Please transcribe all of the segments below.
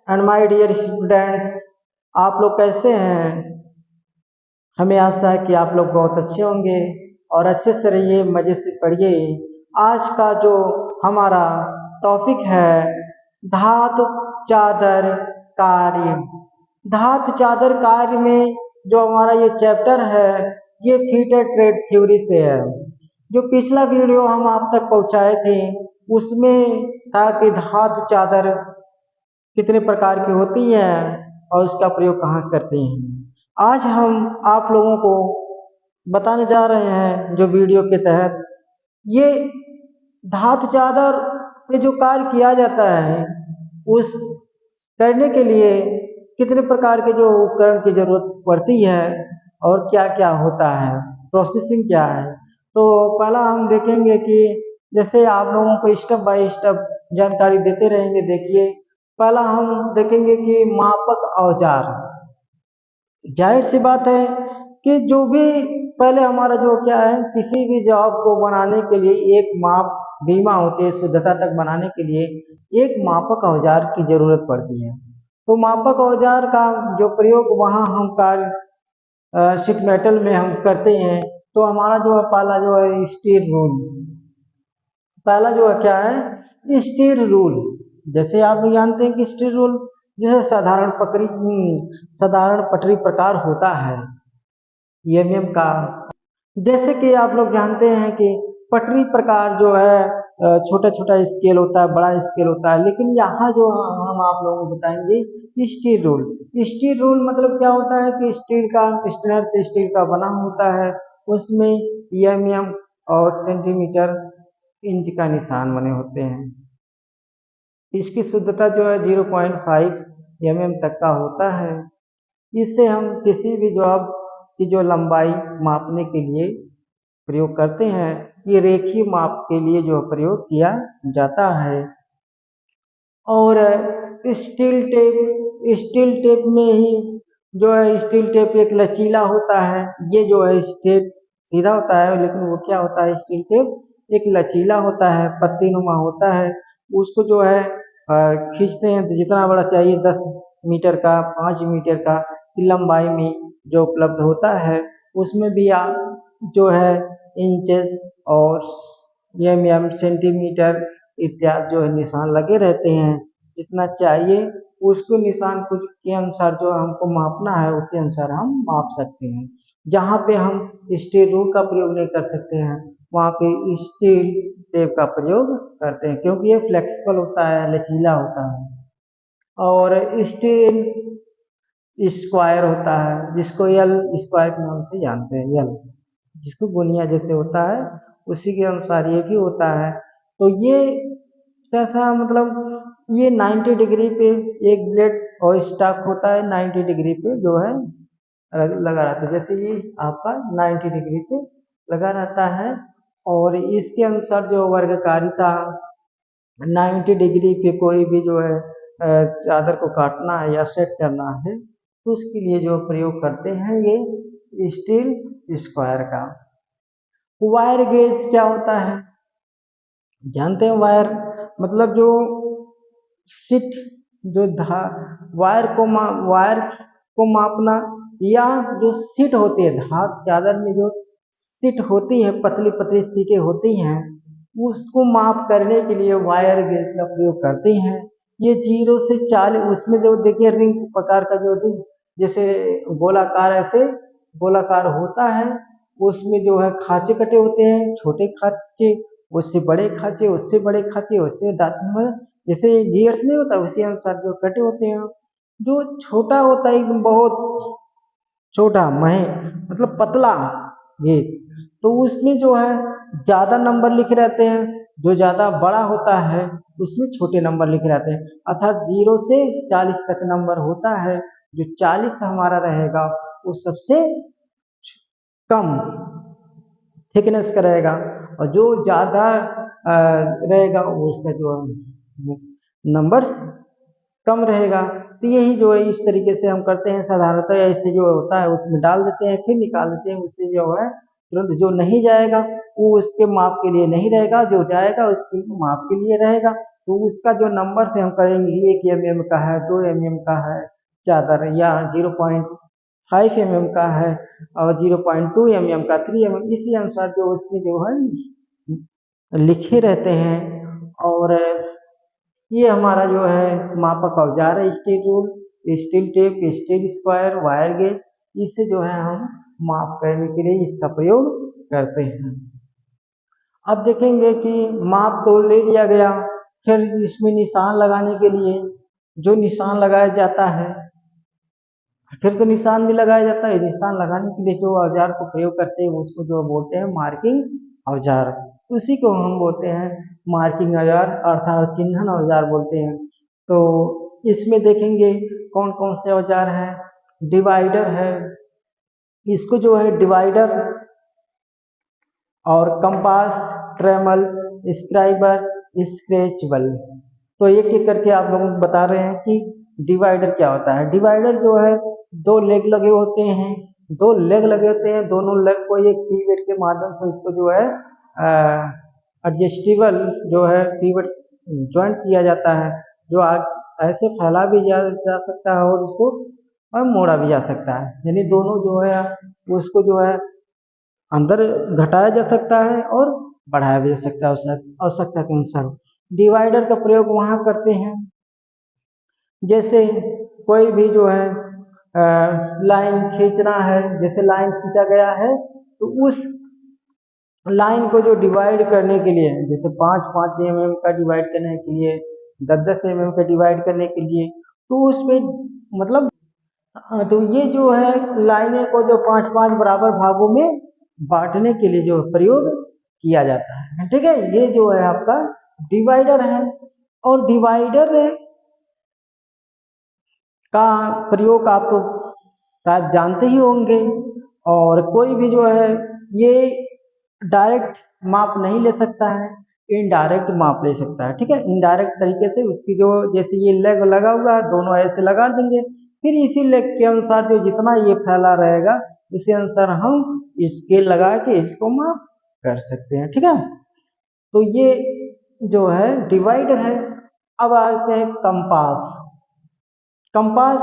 And my dear students, आप लोग कैसे हैं। हमें आशा है कि आप लोग बहुत अच्छे होंगे और अच्छे से रहिए, मज़े से पढ़िए। आज का जो हमारा टॉपिक है धातु चादर कार्य। धातु चादर कार्य में जो हमारा ये चैप्टर है ये फीटर ट्रेड थ्योरी से है। जो पिछला वीडियो हम आप तक पहुंचाए थे उसमें था कि धातु चादर कितने प्रकार की होती है और उसका प्रयोग कहाँ करते हैं। आज हम आप लोगों को बताने जा रहे हैं जो वीडियो के तहत ये धातु चादर पे जो कार्य किया जाता है उस करने के लिए कितने प्रकार के जो उपकरण की जरूरत पड़ती है और क्या क्या होता है, प्रोसेसिंग क्या है। तो पहला हम देखेंगे कि जैसे आप लोगों को स्टेप बाय स्टेप जानकारी देते रहेंगे। देखिए, पहला हम देखेंगे कि मापक औजार। जाहिर सी बात है कि जो भी पहले हमारा जो क्या है, किसी भी जॉब को बनाने के लिए एक माप बीमा होती है, शुद्धता तक बनाने के लिए एक मापक औजार की जरूरत पड़ती है। तो मापक औजार का जो प्रयोग वहाँ हम कार्य शीट मेटल में हम करते हैं। तो हमारा जो है पहला जो है स्टील रूल। पहला जो है क्या है, स्टील रूल। जैसे आप जानते हैं कि स्टील रूल जैसे साधारण पटरी प्रकार होता है ईएमएम का। जैसे कि आप लोग जानते हैं कि पटरी प्रकार जो है छोटा छोटा स्केल होता है, बड़ा स्केल होता है, लेकिन यहाँ जो हम आप लोगों को बताएंगे स्टील रूल। स्टील रूल मतलब क्या होता है कि स्टील का स्टेनर से स्टील का बना होता है, उसमें ईएमएम और सेंटीमीटर इंच का निशान बने होते हैं। इसकी शुद्धता जो है 0.5 mm तक का होता है। इससे हम किसी भी जॉब की जो लंबाई मापने के लिए प्रयोग करते हैं। ये रेखीय माप के लिए जो प्रयोग किया जाता है। और स्टील टेप में ही जो है, स्टील टेप एक लचीला होता है। ये जो है टेप सीधा होता है, लेकिन वो क्या होता है, स्टील टेप एक लचीला होता है, पत्ती नुमा होता है। उसको जो है खींचते हैं तो जितना बड़ा चाहिए 10 मीटर का, 5 मीटर का लंबाई में जो उपलब्ध होता है, उसमें भी आप जो है इंचेस और एम सेंटीमीटर इत्यादि जो है निशान लगे रहते हैं। जितना चाहिए उसको निशान कुछ के अनुसार जो हमको मापना है उसी अनुसार हम माप सकते हैं। जहाँ पे हम स्टील रूल का प्रयोग नहीं कर सकते हैं वहाँ पे स्टील टेप का प्रयोग करते हैं, क्योंकि ये फ्लेक्सिबल होता है, लचीला होता है। और स्टील स्क्वायर होता है, जिसको एल स्क्वायर के नाम से जानते हैं, एल जिसको गुनिया जैसे होता है उसी के अनुसार ये भी होता है। तो ये कैसा, मतलब ये 90 डिग्री पे एक ब्लेड और स्टॉक होता है, 90 डिग्री पे जो है लगा रहता है। जैसे ये आपका 90 डिग्री पे लगा रहता है और इसके अनुसार जो वर्गकारिता 90 डिग्री पे कोई भी जो है चादर को काटना है या सेट करना है तो उसके लिए जो प्रयोग करते हैं ये स्टील स्क्वायर का। वायर गेज क्या होता है, जानते हैं? वायर मतलब जो सीट जो वायर को मापना, या जो सीट होती है धातु चादर में जो सीट होती है, पतली पतली सीटें होती हैं, उसको माप करने के लिए वायर गेज का प्रयोग करते हैं। ये 0 से 40, उसमें जो देखिए रिंग प्रकार का जो रिंग जैसे गोलाकार, ऐसे गोलाकार होता है, उसमें जो है खांचे कटे होते हैं, छोटे खांचे, उससे बड़े खांचे, उससे बड़े खांचे, उससे जैसे गियर्स नहीं होता उसी अनुसार जो कटे होते हैं। जो छोटा होता है एकदम बहुत छोटा महे मतलब पतला ये, तो उसमें जो है ज्यादा नंबर लिखे रहते हैं, जो ज्यादा बड़ा होता है उसमें छोटे नंबर लिखे रहते हैं। अर्थात 0 से 40 तक नंबर होता है। जो 40 हमारा रहेगा वो सबसे कम थिकनेस का रहेगा, और जो ज्यादा रहेगा वो उसका जो नंबर कम रहेगा। तो यही जो है इस तरीके से हम करते हैं। साधारणतः ऐसे जो होता है उसमें डाल देते हैं, फिर निकाल देते हैं। उससे जो है तुरंत जो नहीं जाएगा वो उसके माप के लिए नहीं रहेगा, जो जाएगा उसके माप के लिए रहेगा। तो उसका जो नंबर से हम करेंगे 1 mm का है, 2 mm का है चादर, या 0.5 mm का है और 0.2 mm का, 3 mm, इसी अनुसार जो उसमें जो है लिखे रहते हैं। और ये हमारा जो है मापक औजार है, steel rule, steel tape, steel square, wire gauge, इससे जो है हम माप करने के लिए इसका प्रयोग करते हैं। अब देखेंगे कि माप तो ले लिया गया, फिर इसमें निशान लगाने के लिए जो निशान लगाया जाता है, फिर तो निशान भी लगाया जाता है। निशान लगाने के लिए जो औजार को प्रयोग करते हैं उसको जो बोलते हैं मार्किंग औजार, उसी को हम बोलते हैं मार्किंग औजार अर्थात चिन्हन औजार बोलते हैं। तो इसमें देखेंगे कौन कौन से औजार हैं। डिवाइडर है, इसको जो है डिवाइडर और कंपास, ट्रेमल, स्क्राइबर, स्क्रेचबल, तो एक एक करके आप लोगों को बता रहे हैं कि डिवाइडर क्या होता है। डिवाइडर जो है दो लेग लगे होते हैं, दोनों लेग को एक पीवट के माध्यम से इसको जो है एडजस्टेबल जो है पीवट ज्वाइंट किया जाता है, जो ऐसे फैला भी जा सकता है और उसको मोड़ा भी जा सकता है, यानी दोनों जो है उसको जो है अंदर घटाया जा सकता है और बढ़ाया भी जा सकता है आवश्यकता के अनुसार। डिवाइडर का प्रयोग वहाँ करते हैं जैसे कोई भी जो है लाइन खींचना है, जैसे लाइन खींचा गया है तो उस लाइन को जो डिवाइड करने के लिए, जैसे 5-5 mm का डिवाइड करने के लिए, 10-10 mm का डिवाइड करने के लिए, तो उसमें मतलब तो ये जो है लाइनें को जो 5-5 बराबर भागों में बांटने के लिए जो प्रयोग किया जाता है, ठीक है। ये जो है आपका डिवाइडर है। और डिवाइडर का प्रयोग आप तो शायद जानते ही होंगे। और कोई भी जो है ये डायरेक्ट माप नहीं ले सकता है, इनडायरेक्ट माप ले सकता है, ठीक है। इनडायरेक्ट तरीके से उसकी जो जैसे ये लेग लगा हुआ है, दोनों ऐसे लगा देंगे, फिर इसी लेग के अनुसार जो जितना ये फैला रहेगा इसी अनुसार हम स्केल लगा के इसको माप कर सकते हैं, ठीक है। तो ये जो है डिवाइडर है। अब आते हैं कंपास। कंपास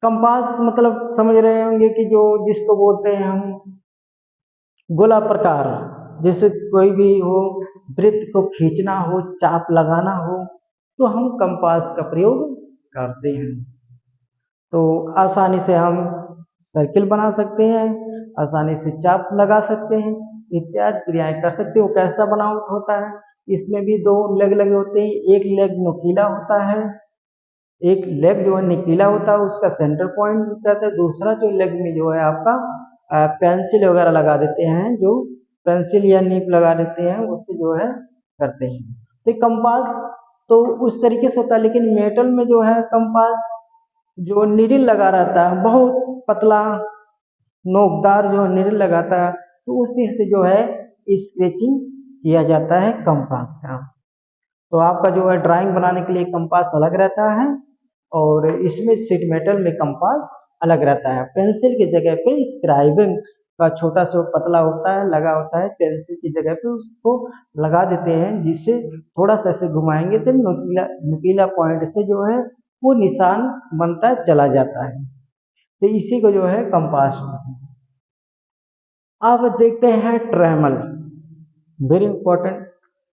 कंपास मतलब समझ रहे होंगे कि जो जिसको बोलते हैं हम गोला प्रकार, जैसे कोई भी हो वृत्त को खींचना हो, चाप लगाना हो, तो हम कंपास का प्रयोग करते हैं। तो आसानी से हम सर्किल बना सकते हैं, आसानी से चाप लगा सकते हैं, इत्यादि क्रियाएं कर सकते हैं। वो कैसा बनावट होता है, इसमें भी दो लेग लगे होते हैं, एक लेग नुकीला होता है, एक लेग जो है निकीला होता है, उसका सेंटर पॉइंट रहता है, दूसरा जो लेग में जो है आपका पेंसिल वगैरह लगा देते हैं, जो पेंसिल या नीब लगा देते हैं उससे जो है करते हैं। तो कंपास तो उस तरीके से होता है, लेकिन मेटल में जो है कंपास जो निडिल लगा रहता है, बहुत पतला नोकदार जो निडिल लगाता है, तो उसी से जो है स्केचिंग किया जाता है कंपास का। तो आपका जो है ड्राइंग बनाने के लिए कंपास अलग रहता है और इसमें शीट मेटल में कंपास अलग रहता है। पेंसिल की जगह पे स्क्राइबिंग का छोटा सा पतला होता है, लगा होता है, पेंसिल की जगह पे उसको लगा देते हैं, जिससे थोड़ा सा ऐसे घुमाएंगे तो नुकीला पॉइंट से जो है वो निशान बनता चला जाता है। तो इसी को जो है कंपास बोलते हैं। अब देखते हैं ट्रेमल, वेरी इंपॉर्टेंट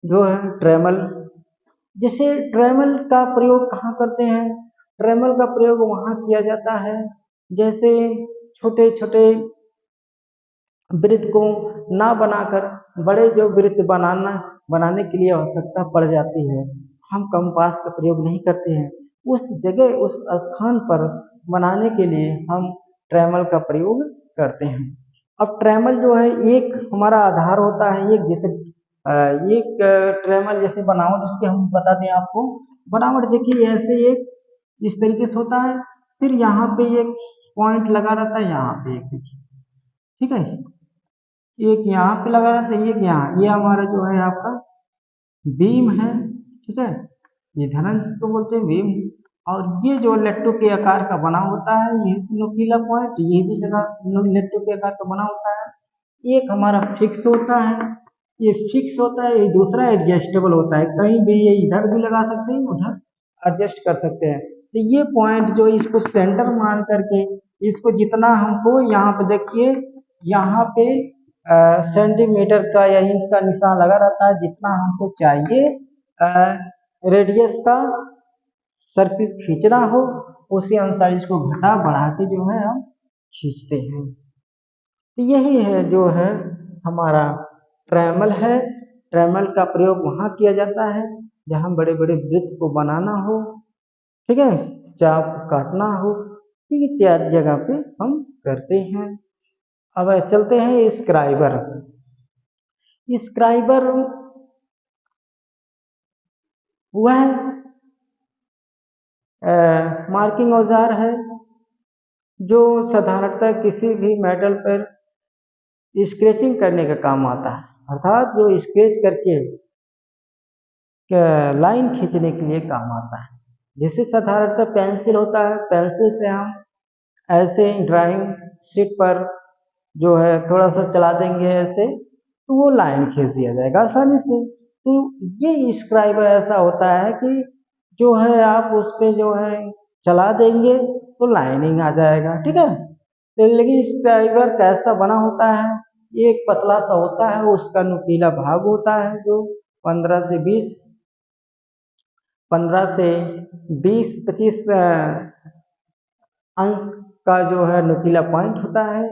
जो है ट्रेमल। जैसे ट्रेमल का प्रयोग कहाँ करते हैं, ट्रेमल का प्रयोग वहाँ किया जाता है जैसे छोटे छोटे वृत्त को ना बनाकर बड़े जो वृत्त बनाने के लिए आवश्यकता पड़ जाती है, हम कंपास का प्रयोग नहीं करते हैं, उस जगह उस स्थान पर बनाने के लिए हम ट्रेमल का प्रयोग करते हैं। अब ट्रेमल जो है एक हमारा आधार होता है, एक जैसे एक ट्रेमल जैसे बनावट उसके हम बता दें आपको। बनावट देखिए ऐसे एक इस तरीके से होता है, फिर यहाँ पे एक पॉइंट लगा रहता है, यहाँ पे एक देखिए, ठीक है, एक यहाँ पे लगा रहता है, एक यहाँ, ये हमारा जो है आपका बीम है, ठीक है, ये धनन जिसको बोलते हैं बीम। और ये जो लट्टू के आकार का बना होता है, ये नुकीला पॉइंट, ये भी जगह लट्टू के आकार का बना होता है। एक हमारा फिक्स होता है, ये फिक्स होता है, ये दूसरा एडजस्टेबल होता है, कहीं भी ये इधर भी लगा सकते हैं उधर एडजस्ट कर सकते हैं। तो ये पॉइंट जो इसको सेंटर मान करके इसको जितना हमको यहाँ पे देखिए, यहाँ पे सेंटीमीटर का या इंच का निशान लगा रहता है, जितना हमको चाहिए रेडियस का सर्किल खींचना हो उसी अनुसार इसको घटा बढ़ा के जो है हम खींचते हैं। तो यही है जो है हमारा ट्रेमल है। ट्रेमल का प्रयोग वहाँ किया जाता है जहाँ बड़े बड़े वृत्त को बनाना हो, ठीक है, चाप काटना हो, इत्यादि जगह पे हम करते हैं। अब चलते हैं स्क्राइबर। स्क्राइबर वह मार्किंग औजार है जो साधारणतः किसी भी मेटल पर स्केचिंग करने का काम आता है, अर्थात जो स्केच करके लाइन खींचने के लिए काम आता है। जैसे साधारणतः पेंसिल होता है, पेंसिल से हम ऐसे ड्राइंग शीट पर जो है थोड़ा सा चला देंगे ऐसे, तो वो लाइन खींच दिया जाएगा आसानी से। तो ये स्क्राइबर ऐसा होता है कि जो है आप उस पर जो है चला देंगे तो लाइनिंग आ जाएगा, ठीक है। तो लेकिन स्क्राइबर कैसा बना होता है, एक पतला सा होता है, उसका नुकीला भाग होता है जो 15 से 25 अंश का जो है नुकीला पॉइंट होता है,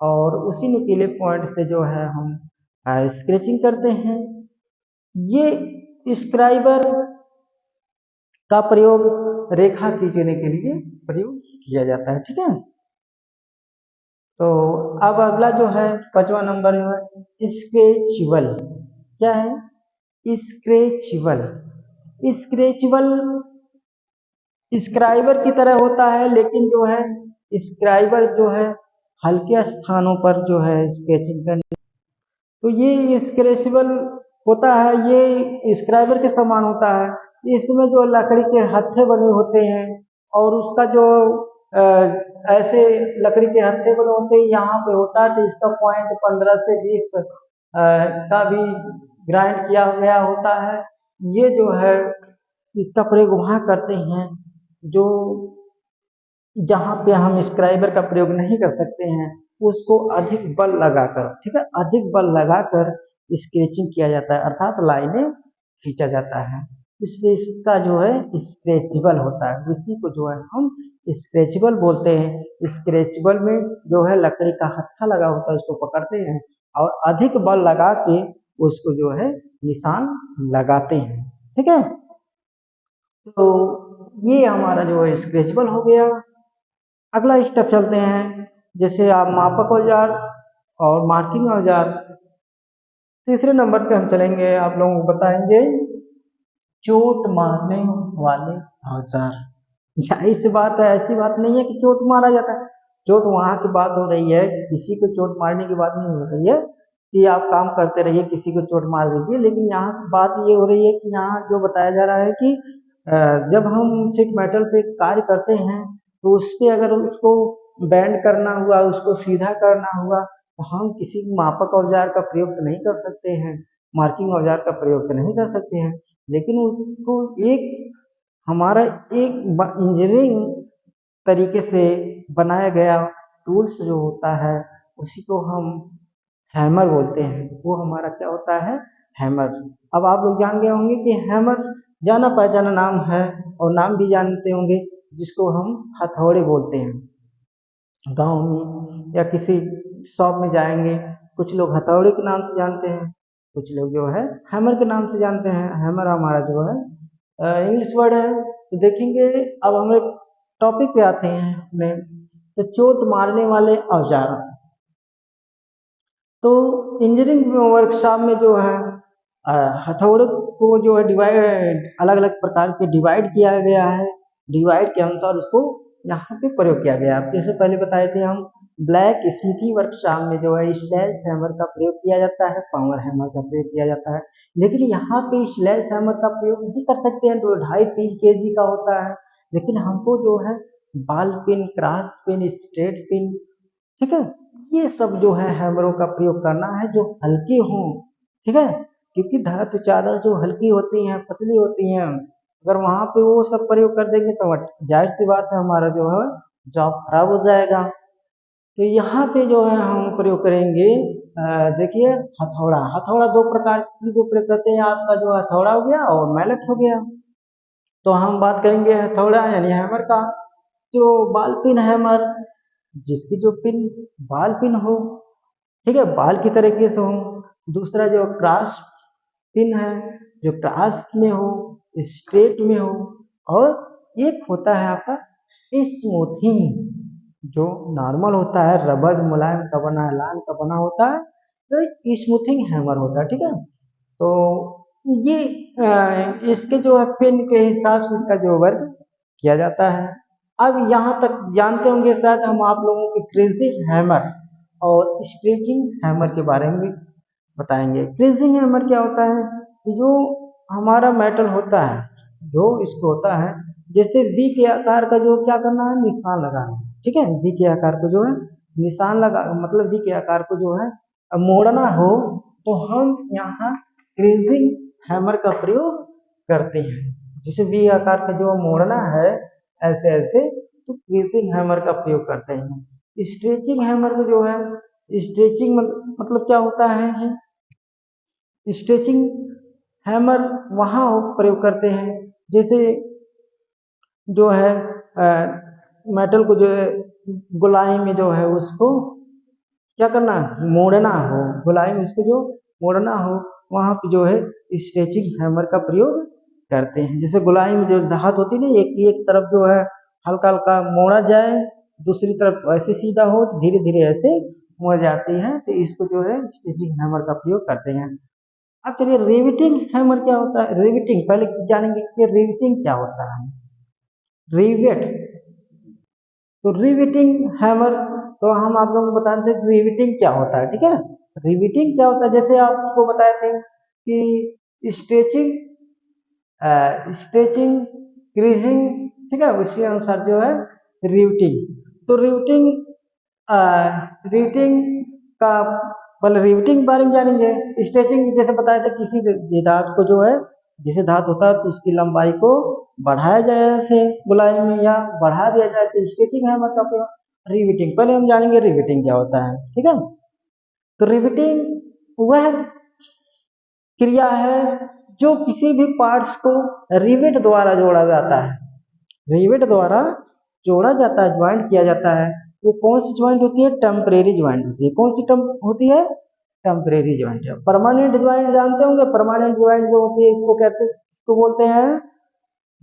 और उसी नुकीले पॉइंट से जो है हम स्केचिंग करते हैं। ये स्क्राइबर का प्रयोग रेखा खींचने के लिए प्रयोग किया जाता है, ठीक है। तो अब अगला जो है 5वां नंबर में स्क्रेचेबल। क्या है स्क्रेचेबल? स्क्रेचेबल स्क्राइबर की तरह होता है, लेकिन जो है स्क्राइबर जो है हल्के स्थानों पर जो है स्केचिंग करने, तो ये स्क्रेचेबल होता है, ये स्क्राइबर के समान होता है। इसमें जो लकड़ी के हत्थे बने होते हैं और उसका जो ऐसे लकड़ी के हत्थे बने होते हैं यहाँ पे होता है, तो इसका पॉइंट 15 से 20 का भी ग्राइंड किया गया होता है। ये जो है इसका प्रयोग वहाँ करते हैं जो जहाँ पे हम स्क्राइबर का प्रयोग नहीं कर सकते हैं, उसको अधिक बल लगाकर, ठीक है, अधिक बल लगाकर स्केचिंग किया जाता है, अर्थात लाइनें खींचा जाता है, इसलिए इसका जो है स्क्रेचेबल होता है। इसी को जो है हम स्क्रेचेबल बोलते हैं। स्क्रेचेबल में जो है लकड़ी का हत्था लगा होता है, उसको पकड़ते हैं और अधिक बल लगा के उसको जो है निशान लगाते हैं, ठीक है। तो ये हमारा जो है स्क्रेचेबल हो गया। अगला स्टेप चलते हैं, जैसे आप मापक औजार और मार्किंग औजार। तीसरे नंबर पे हम चलेंगे, आप लोगों को बताएंगे चोट मारने वाले औजार। जाहिर सी बात है, ऐसी बात नहीं है कि चोट मारा जाता है, चोट वहाँ की बात हो रही है, किसी को चोट मारने की बात नहीं हो रही है कि आप काम करते रहिए किसी को चोट मार दीजिए, लेकिन यहाँ बात ये हो रही है कि यहाँ जो बताया जा रहा है कि जब हम शीट मेटल पे कार्य करते हैं तो उस पर अगर उसको बैंड करना हुआ, उसको सीधा करना हुआ, तो हम किसी मापक औजार का प्रयोग तो नहीं कर सकते हैं, मार्किंग औजार का प्रयोग तो नहीं कर सकते हैं, लेकिन उसको एक हमारा एक इंजीनियरिंग तरीके से बनाया गया टूल्स जो होता है उसी को हम हैमर बोलते हैं। वो हमारा क्या होता है? हैमर। अब आप लोग जान गए होंगे कि हैमर जाना पहचाना नाम है, और नाम भी जानते होंगे जिसको हम हथौड़े बोलते हैं। गांव में या किसी शॉप में जाएंगे, कुछ लोग हथौड़े के नाम से जानते हैं, कुछ लोग जो है हैमर के नाम से जानते हैं। हैमर हमारा जो है इंग्लिश वर्ड है। तो देखेंगे, अब हम टॉपिक पे आते हैं अपने, तो चोट मारने वाले औजार। तो इंजीनियरिंग वर्कशॉप में जो है हथौड़े को जो है डिवाइड, अलग अलग प्रकार के डिवाइड किया गया है, डिवाइड के अनुसार उसको यहाँ पे प्रयोग किया गया है। जैसे पहले बताए थे हम, ब्लैक स्मिथी वर्कशॉप में जो है स्लैश हैमर का प्रयोग किया जाता है, पावर हैमर का प्रयोग किया जाता है, लेकिन यहाँ पे स्लैश हैमर का प्रयोग नहीं कर सकते हैं, जो 2.5-3 kg का होता है, लेकिन हमको जो है ball pin, cross pin, straight pin, ठीक है, ये सब जो है हैमरों का प्रयोग करना है जो हल्के हों, ठीक है, क्योंकि धातु चादर जो हल्की होती हैं, पतली होती हैं, अगर वहाँ पे वो सब प्रयोग कर देंगे तो जाहिर सी बात है हमारा जो है जॉब खराब हो जाएगा। तो यहाँ पे जो है हम प्रयोग करेंगे, देखिए हथौड़ा। हथौड़ा दो प्रकार की जो प्रयोग करते हैं, आपका जो हथौड़ा हो गया और मैलेट हो गया। तो हम बात करेंगे हथौड़ा यानी हैमर का। जो बाल पिन हैमर, जिसकी जो पिन बाल पिन हो, ठीक है, बाल की तरीके से हो। दूसरा जो क्रॉस पिन है, जो क्रॉस में हो, स्ट्रेट में हो। और एक होता है आपका स्मूथिंग, जो नॉर्मल होता है, रबर मुलायम का बना, लाल का बना होता है, तो एक स्मूथिंग हैमर होता है। ठीक है, तो ये इसके जो है पिन के हिसाब से इसका जो वर्क किया जाता है। अब यहाँ तक जानते होंगे शायद हम आप लोगों के क्रेजिंग हैमर और स्ट्रेचिंग हैमर के बारे में बताएंगे। क्रेजिंग हैमर क्या होता है कि जो हमारा मेटल होता है, जो इसको होता है जैसे वी के आकार का जो क्या करना है, निशान लगाना है। ठीक है, वी के आकार को जो है निशान लगा, मतलब वी के आकार को जो है मोड़ना हो, तो हम यहाँ क्रेजिंग हैमर का प्रयोग करते हैं। जैसे वी आकार का जो मोड़ना है ऐसे ऐसे, तो क्रेजिंग हैमर का प्रयोग करते हैं। स्ट्रेचिंग हैमर को जो है, स्ट्रेचिंग मतलब क्या होता है, स्ट्रेचिंग हैमर वहाँ प्रयोग करते हैं जैसे जो है मेटल को जो है गोलाई में जो है उसको क्या करना, मोड़ना हो, गोलाई में उसको जो मोड़ना हो, वहाँ पे जो है स्ट्रेचिंग हैमर का प्रयोग करते हैं। जैसे गोलाई में जो धात होती है ना, एक तरफ जो है हल्का हल्का मोड़ा जाए, दूसरी तरफ ऐसे सीधा हो, धीरे धीरे ऐसे मुड़ जाती है, तो इसको जो है स्ट्रेचिंग हैमर का प्रयोग करते हैं। अब चलिए रिवेटिंग हैमर क्या होता है। रिवेटिंग पहले जानेंगे कि रिवेटिंग क्या होता है। रिवेट, तो रिवेटिंग हैमर, तो हम आप लोगों को बताते हैं रिवेटिंग क्या होता है। ठीक है, रिवेटिंग क्या होता है, जैसे आपको बताए थे कि स्ट्रेचिंग, स्ट्रेचिंग, क्रीजिंग, ठीक है, उसी अनुसार जो है रिवेटिंग। तो रिवेटिंग, रिवेटिंग का पहले रिवेटिंग के बारे में जानेंगे। स्ट्रेचिंग जैसे बताया था, किसी धातु को जो है, जैसे धातु होता है तो उसकी लंबाई को बढ़ाया जाए ऐसे गोलाई में, या बढ़ा दिया जाए, तो स्ट्रेचिंग है मतलब रिवेटिंग। पहले हम जानेंगे रिवेटिंग क्या होता है। ठीक है, तो रिवेटिंग वह क्रिया है जो किसी भी पार्ट्स को रिवेट द्वारा जोड़ा जाता है, रिवेट द्वारा जोड़ा जाता है, ज्वाइंट किया जाता है। वो कौन सी ज्वाइंट होती है, टेम्परेरी ज्वाइंट होती है। कौन सी होती है, टेम्परेरी ज्वाइंट है। परमानेंट ज्वाइंट जानते होंगे, परमानेंट ज्वाइंट जो होती है इसको कहते हैं, इसको बोलते हैं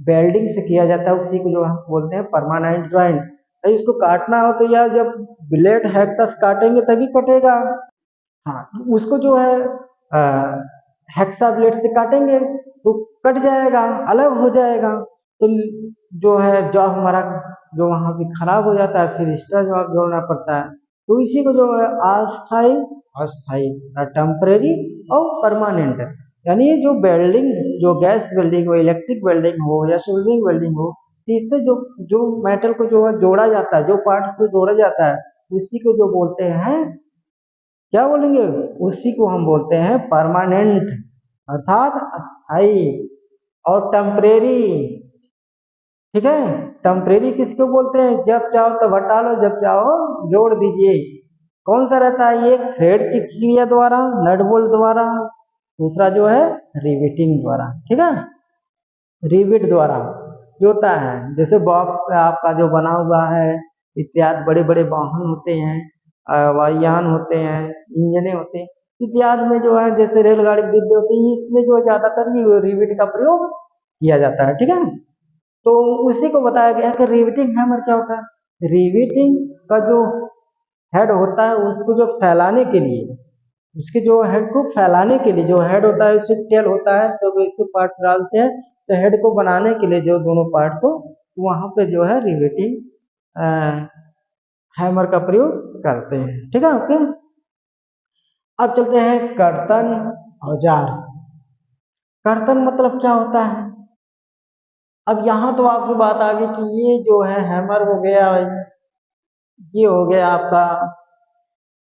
वेल्डिंग से किया जाता है, उसी को जो हम बोलते हैं परमानेंट ज्वाइंट। इसको काटना हो तो यार जब ब्लेड हेक्सास काटेंगे तभी कटेगा। हाँ, उसको जो है हेक्सा ब्लेड से काटेंगे तो कट जाएगा, अलग हो जाएगा। तो जो है जॉब हमारा जो वहाँ पे खराब हो जाता है, फिर एक्स्ट्रा जॉब जोड़ना पड़ता है। तो इसी को जो है अस्थाई, अस्थाई, टेम्परेरी और परमानेंट, यानी जो वेल्डिंग, जो गैस वेल्डिंग हो, इलेक्ट्रिक वेल्डिंग हो या सोल्डरिंग वेल्डिंग हो, इससे जो जो मेटल को जो है जोड़ा जाता है, जो पार्ट को जोड़ा जाता है, उसी को जो बोलते हैं, क्या बोलेंगे, उसी को हम बोलते हैं परमानेंट, अर्थात अस्थाई। और टेम्परेरी, ठीक है, टेम्परेरी किसको बोलते हैं, जब चाहो तब हटा लो, जब चाहो जोड़ दीजिए। कौन सा रहता है, ये थ्रेड की क्रिया द्वारा, नट बोल्ट द्वारा, दूसरा जो है रिवेटिंग द्वारा। ठीक है, रिवेट द्वारा जो होता है, जैसे बॉक्स आपका जो बना हुआ है, इत्यादि बड़े बड़े वाहन होते हैं, वायुयान होते हैं, इंजने होते हैं, इत्यादि में जो है जैसे रेलगाड़ी डिब्बे होते हैं, इसमें जो ज्यादातर ये रिवेट का प्रयोग किया जाता है। ठीक है, तो उसी को बताया गया कि रिवेटिंग हैमर क्या होता है। रिवेटिंग का जो हेड होता है उसको जो फैलाने के लिए, उसके जो हेड को फैलाने के लिए जो हेड होता है, उससे टेल होता है, तो इसे पार्ट डालते हैं, तो हेड को बनाने के लिए जो दोनों पार्ट को, वहां पे जो है रिवेटिंग हैमर का प्रयोग करते हैं। ठीक है, ओके। अब चलते हैं कर्तन औजार। कर्तन मतलब क्या होता है। अब यहाँ तो आपकी बात आ गई कि ये जो है हैमर हो गया, ये हो गया आपका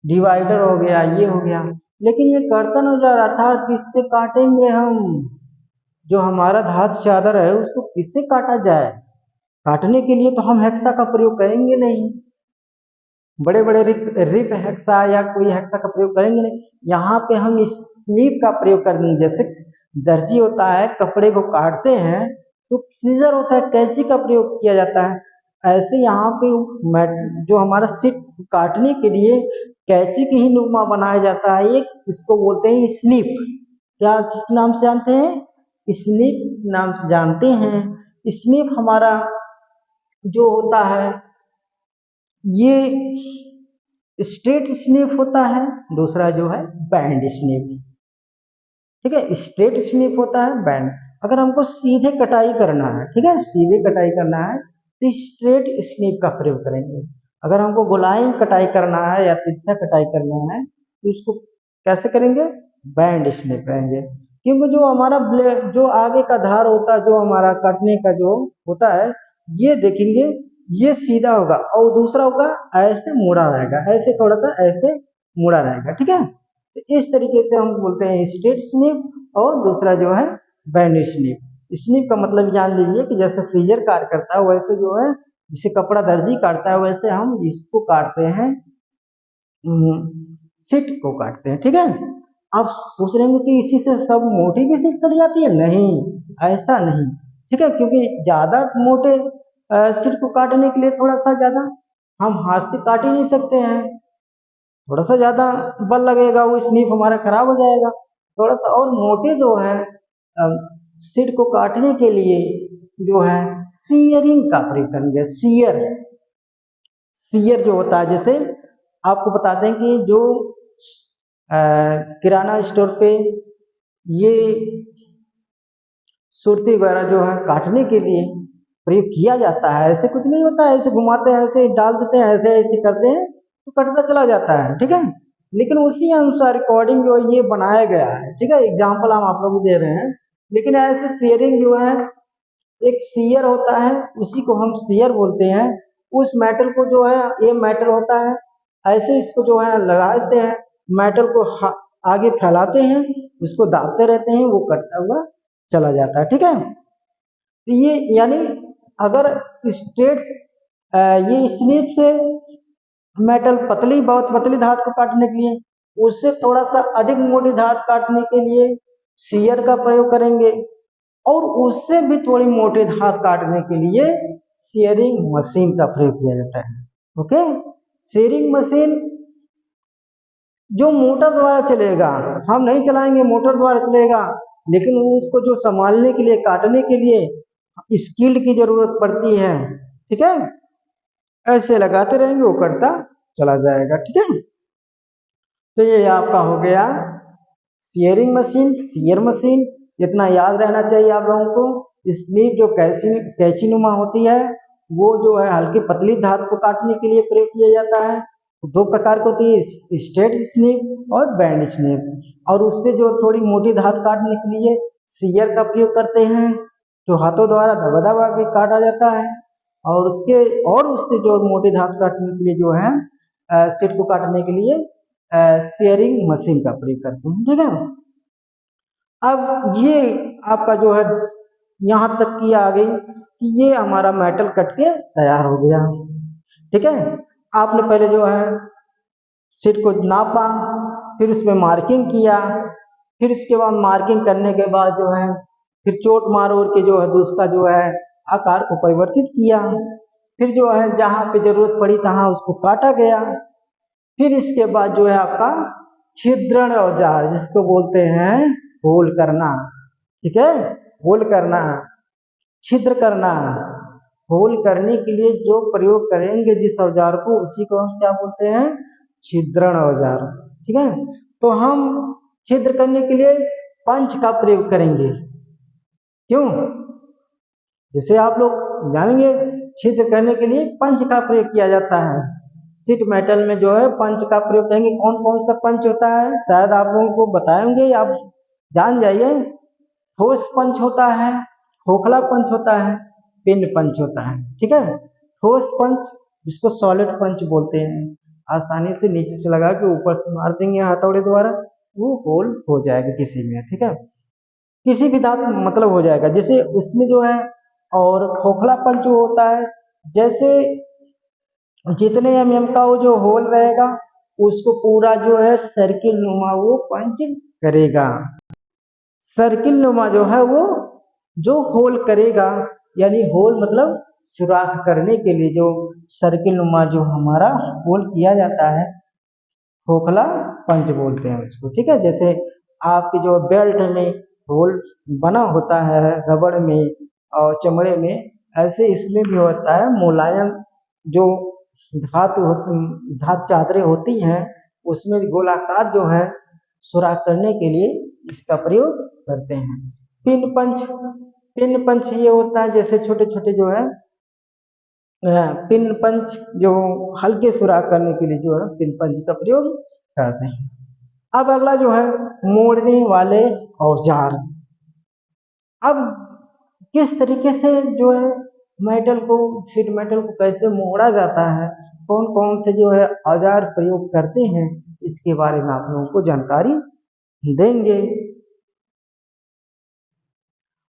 डिवाइडर हो गया, ये हो गया। लेकिन ये कर्तन औजार अर्थात किससे काटेंगे हम? जो हमारा धातु चादर है उसको किससे काटा जाए? काटने के लिए तो हम हेक्सा का प्रयोग करेंगे नहीं, बड़े बड़े रिप हेक्सा या कोई हेक्सा का प्रयोग करेंगे नहीं। यहाँ पे हम स्नीप का प्रयोग कर देंगे। जैसे दर्जी होता है, कपड़े को काटते हैं तो सीजर होता है, कैंची का प्रयोग किया जाता है। ऐसे यहाँ पे जो हमारा सीट काटने के लिए कैंची की ही नुमा बनाया जाता है। एक इसको बोलते हैं स्नीप। क्या किस नाम से जानते हैं? स्नीप नाम से जानते हैं। स्नीप हमारा जो होता है ये स्ट्रेट स्नीप होता है, दूसरा जो है बैंड स्नीप। ठीक है, स्ट्रेट स्नीप होता है, बैंड। अगर हमको सीधे कटाई करना है, ठीक है, सीधे कटाई करना है तो स्ट्रेट स्नीप का प्रयोग करेंगे। अगर हमको गोलाई कटाई करना है या तिरछा कटाई करना है तो उसको कैसे करेंगे? बैंड स्नीप करेंगे। क्योंकि जो हमारा ब्लेड, जो आगे का धार होता है, जो हमारा काटने का जो होता है, ये देखेंगे ये सीधा होगा और दूसरा होगा ऐसे मुड़ा रहेगा, ऐसे थोड़ा सा ऐसे मुड़ा रहेगा। ठीक है, तो इस तरीके से हम बोलते हैं स्ट्रेट स्नीप और दूसरा जो है बैंड स्नीप। स्नीप का मतलब जान लीजिए कि जैसे सीजर काट करता है वैसे जो है, जिसे कपड़ा दर्जी काटता है वैसे हम इसको काटते हैं, सीट को काटते हैं। ठीक है, आप सोच रहे होंगे कि इसी से सब मोटी की सीट कट जाती है? नहीं, ऐसा नहीं। ठीक है, क्योंकि ज्यादा मोटे सीट को काटने के लिए थोड़ा सा ज्यादा हम हाथ से काट ही नहीं सकते हैं, थोड़ा सा ज्यादा बल लगेगा, वो स्नीप हमारा खराब हो जाएगा। थोड़ा सा और मोटे जो है सीट को काटने के लिए जो है सीयरिंग का प्रयोग करेंगे। सीयर, सीयर जो होता है, जैसे आपको बताते हैं कि जो किराना स्टोर पे ये सुरती वगैरह जो है काटने के लिए प्रयोग किया जाता है। ऐसे कुछ नहीं होता है, ऐसे घुमाते हैं, ऐसे डाल देते हैं, ऐसे ऐसे करते हैं तो कटता चला जाता है। ठीक है, लेकिन उसी अनुसार रिकॉर्डिंग जो ये बनाया गया है। ठीक है, एग्जाम्पल हम आप लोग को दे रहे हैं, लेकिन ऐसे सीयरिंग जो है, एक सीयर होता है उसी को हम सीयर बोलते हैं। उस मेटल को जो है, ये मेटल होता है, ऐसे इसको जो है लगा देते हैं, मेटल को आगे फैलाते हैं, उसको दाबते रहते हैं, वो कटता हुआ चला जाता है। ठीक है, तो ये यानी अगर स्ट्रेट ये स्लीप से मेटल पतली, बहुत पतली धात को काटने के लिए, उससे थोड़ा सा अधिक मोटी धात काटने के लिए सीयर का प्रयोग करेंगे, और उससे भी थोड़ी मोटी धात काटने के लिए शेयरिंग मशीन का प्रयोग किया जाता है। ओके, शेयरिंग मशीन जो मोटर द्वारा चलेगा, हम नहीं चलाएंगे, मोटर द्वारा चलेगा, लेकिन उसको जो संभालने के लिए, काटने के लिए स्किल्ड की जरूरत पड़ती है। ठीक है, ऐसे लगाते रहेंगे, वो कटता चला जाएगा। ठीक है, तो ये आपका हो गया शेयरिंग मशीन, शेयर मशीन। इतना याद रहना चाहिए आप लोगों को। इसलिए जो कैंची होती है वो जो है हल्की पतली धात को काटने के लिए प्रयोग किया जाता है। दो प्रकार की होती है, स्ट्रेट स्नीप और बैंड स्नीप। और उससे जो थोड़ी मोटी धात काटने के लिए सीयर का प्रयोग करते हैं, जो हाथों द्वारा दबा दबा के काटा जाता है। और उससे जो मोटी धात काटने के लिए जो है सीट को काटने के लिए शेयरिंग मशीन का प्रयोग करते हैं। ठीक है, अब ये आपका जो है यहाँ तक की आ गई कि ये हमारा मेटल कट के तैयार हो गया। ठीक है, आपने पहले जो है सीट को नापा, फिर उसमें मार्किंग किया, फिर इसके बाद मार्किंग करने के बाद जो है फिर चोट मार उड़ के जो है उसका जो है आकार को परिवर्तित किया, फिर जो है जहाँ पे जरूरत पड़ी तहाँ उसको काटा गया। फिर इसके बाद जो है आपका छिद्रण औजार, जिसको बोलते हैं होल करना। ठीक है, होल करना, छिद्र करना। होल करने के लिए जो प्रयोग करेंगे जिस औजार को, उसी को हम क्या बोलते हैं? छिद्रण औजार। ठीक है, तो हम छिद्र करने के लिए पंच का प्रयोग करेंगे। क्यों? जैसे आप लोग जानेंगे, छिद्र करने के लिए पंच का प्रयोग किया जाता है। सीट मेटल में जो है पंच का प्रयोग करेंगे। कौन कौन सा पंच होता है शायद आप लोगों को बताएंगे, आप जान जाइए। ठोस पंच होता है, खोखला पंच होता है, पिंड पंच होता है। ठीक है, ठोस पंच जिसको सॉलिड पंच बोलते हैं, आसानी से नीचे से लगा के ऊपर से मार देंगे हथौड़े द्वारा, वो होल हो जाएगा किसी में, ठीक है, किसी भी धातु में मतलब हो जाएगा। जैसे उसमें जो है, और खोखलापन जो होता है, जैसे जितने mm का वो जो होल रहेगा उसको पूरा जो है सर्किल नुमा वो पंच करेगा। सर्किल नुमा जो है वो जो होल करेगा, यानी होल मतलब सुराख करने के लिए जो सर्किल नुमा जो हमारा होल किया जाता है, खोखला पंच बोलते हैं उसको, ठीक है। जैसे आपकी जो बेल्ट में होल बना होता है रबड़ में और चमड़े में, ऐसे इसमें भी होता है मुलायम जो धातु चादरें होती हैं, उसमें गोलाकार जो है सुराख करने के लिए इसका प्रयोग करते हैं। पिन पंच ये होता है जैसे छोटे छोटे जो है पिन पंच जो हल्के सुराख करने के लिए जो है पिन पंच का प्रयोग करते हैं। अब अगला जो है मोड़ने वाले औजार। अब किस तरीके से जो है मेटल को, शीट मेटल को कैसे मोड़ा जाता है, कौन कौन से जो है औजार प्रयोग करते हैं, इसके बारे में आप लोगों को जानकारी देंगे।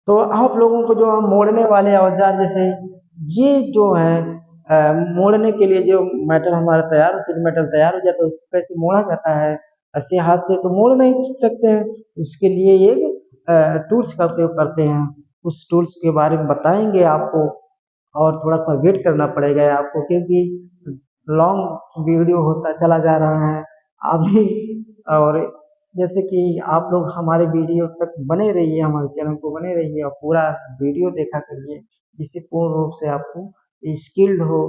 तो आप लोगों को जो मोड़ने वाले औजार, जैसे ये जो है मोड़ने के लिए जो मेटल हमारा तैयार, शीट मेटल तैयार हो जाता है, उसको कैसे मोड़ा जाता है, ऐसे हाथ से तो मोड़ नहीं सकते हैं, उसके लिए एक टूल्स का प्रयोग करते हैं। उस टूल्स के बारे में बताएंगे आपको, और थोड़ा सा वेट करना पड़ेगा आपको, क्योंकि लॉन्ग वीडियो होता चला जा रहा है अभी। और जैसे कि आप लोग हमारे वीडियो तक बने रहिए, हमारे चैनल को बने रहिए और पूरा वीडियो देखा करिए, जिससे पूर्ण रूप से आपको स्किल्ड हो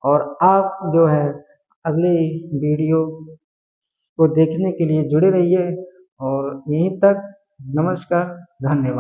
और आप जो है अगले वीडियो को देखने के लिए जुड़े रहिए। और यहीं तक, नमस्कार, धन्यवाद।